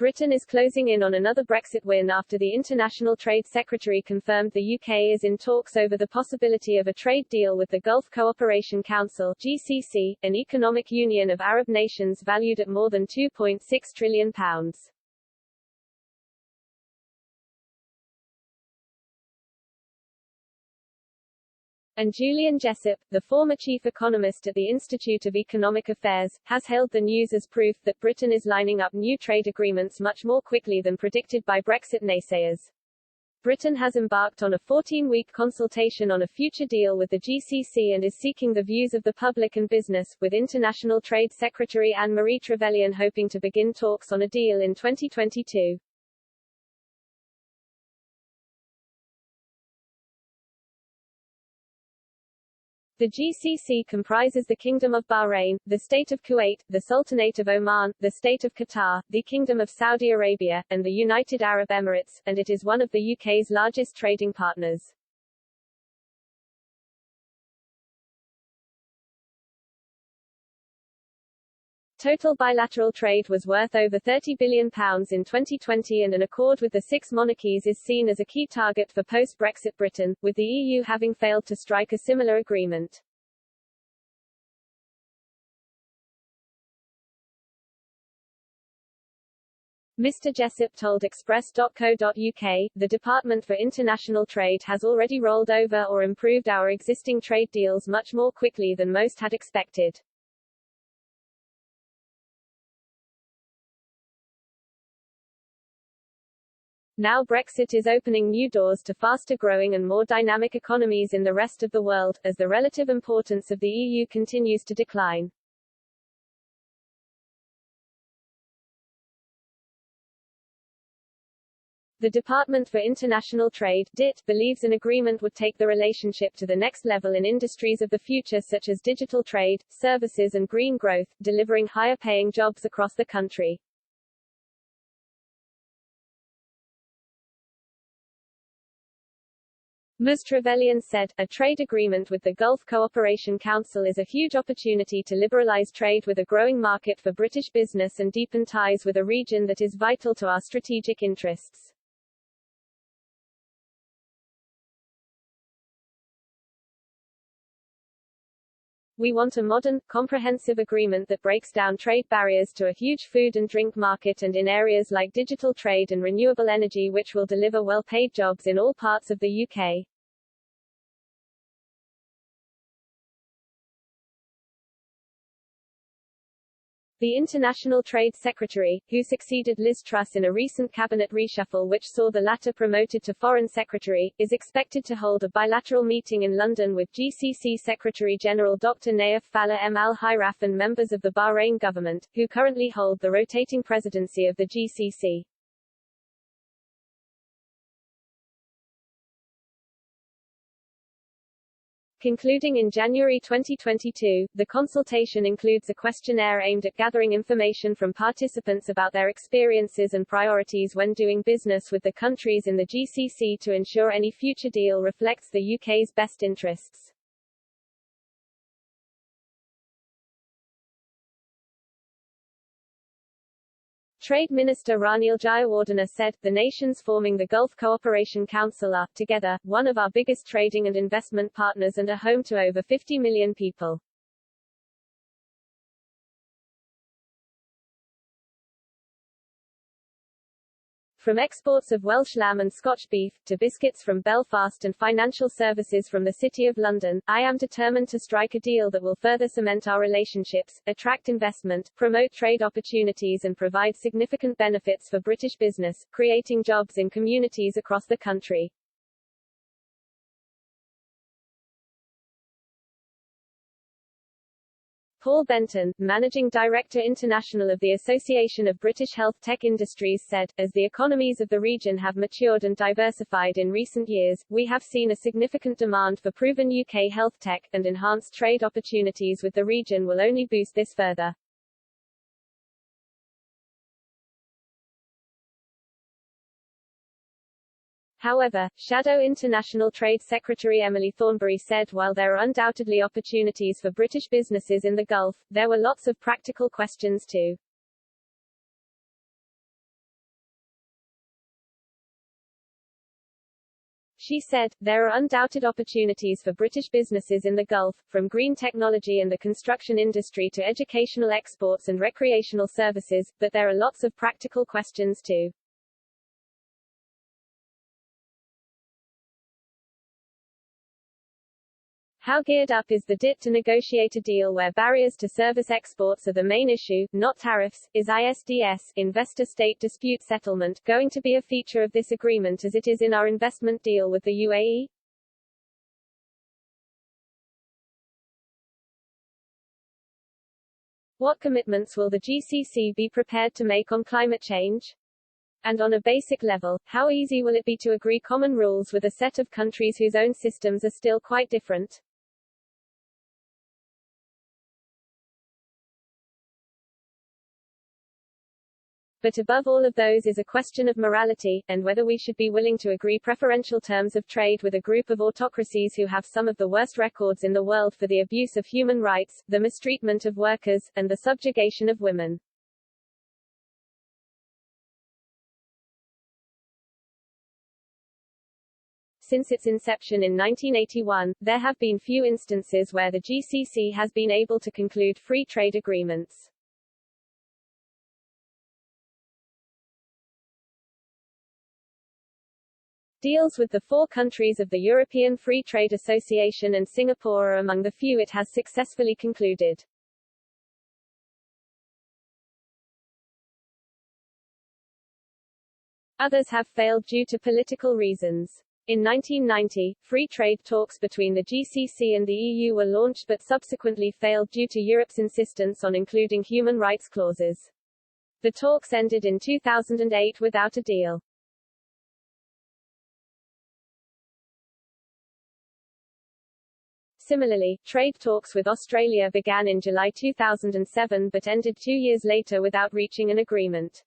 Britain is closing in on another Brexit win after the International Trade Secretary confirmed the UK is in talks over the possibility of a trade deal with the Gulf Cooperation Council (GCC), an economic union of Arab nations valued at more than £2.6 trillion. And Julian Jessop, the former chief economist at the Institute of Economic Affairs, has hailed the news as proof that Britain is lining up new trade agreements much more quickly than predicted by Brexit naysayers. Britain has embarked on a 14-week consultation on a future deal with the GCC and is seeking the views of the public and business, with International Trade Secretary Anne-Marie Trevelyan hoping to begin talks on a deal in 2022. The GCC comprises the Kingdom of Bahrain, the State of Kuwait, the Sultanate of Oman, the State of Qatar, the Kingdom of Saudi Arabia, and the United Arab Emirates, and it is one of the UK's largest trading partners. Total bilateral trade was worth over £30 billion in 2020, and an accord with the six monarchies is seen as a key target for post-Brexit Britain, with the EU having failed to strike a similar agreement. Mr. Jessop told Express.co.uk, the Department for International Trade has already rolled over or improved our existing trade deals much more quickly than most had expected. Now Brexit is opening new doors to faster-growing and more dynamic economies in the rest of the world, as the relative importance of the EU continues to decline. The Department for International Trade (DIT) believes an agreement would take the relationship to the next level in industries of the future such as digital trade, services and green growth, delivering higher-paying jobs across the country. Ms. Trevelyan said, "A trade agreement with the Gulf Cooperation Council is a huge opportunity to liberalize trade with a growing market for British business and deepen ties with a region that is vital to our strategic interests." We want a modern, comprehensive agreement that breaks down trade barriers to a huge food and drink market and in areas like digital trade and renewable energy, which will deliver well-paid jobs in all parts of the UK. The International Trade Secretary, who succeeded Liz Truss in a recent cabinet reshuffle which saw the latter promoted to Foreign Secretary, is expected to hold a bilateral meeting in London with GCC Secretary-General Dr. Naif Falah M. Al-Hairaf and members of the Bahrain government, who currently hold the rotating presidency of the GCC. Concluding in January 2022, the consultation includes a questionnaire aimed at gathering information from participants about their experiences and priorities when doing business with the countries in the GCC to ensure any future deal reflects the UK's best interests. Trade Minister Ranil Jayawardena said, "The nations forming the Gulf Cooperation Council are, together, one of our biggest trading and investment partners and are home to over 50 million people." From exports of Welsh lamb and Scotch beef, to biscuits from Belfast and financial services from the City of London, I am determined to strike a deal that will further cement our relationships, attract investment, promote trade opportunities and provide significant benefits for British business, creating jobs in communities across the country. Paul Benton, Managing Director International of the Association of British Health Tech Industries said, "As the economies of the region have matured and diversified in recent years, we have seen a significant demand for proven UK health tech, and enhanced trade opportunities with the region will only boost this further." However, Shadow International Trade Secretary Emily Thornberry said while there are undoubtedly opportunities for British businesses in the Gulf, there were lots of practical questions too. She said, "There are undoubted opportunities for British businesses in the Gulf, from green technology and the construction industry to educational exports and recreational services, but there are lots of practical questions too." How geared up is the DIT to negotiate a deal where barriers to service exports are the main issue, not tariffs? Is ISDS, investor-state dispute settlement, going to be a feature of this agreement as it is in our investment deal with the UAE? What commitments will the GCC be prepared to make on climate change? And on a basic level, how easy will it be to agree common rules with a set of countries whose own systems are still quite different? But above all of those is a question of morality, and whether we should be willing to agree preferential terms of trade with a group of autocracies who have some of the worst records in the world for the abuse of human rights, the mistreatment of workers, and the subjugation of women. Since its inception in 1981, there have been few instances where the GCC has been able to conclude free trade agreements. Deals with the 4 countries of the European Free Trade Association and Singapore are among the few it has successfully concluded. Others have failed due to political reasons. In 1990, free trade talks between the GCC and the EU were launched but subsequently failed due to Europe's insistence on including human rights clauses. The talks ended in 2008 without a deal. Similarly, trade talks with Australia began in July 2007 but ended 2 years later without reaching an agreement.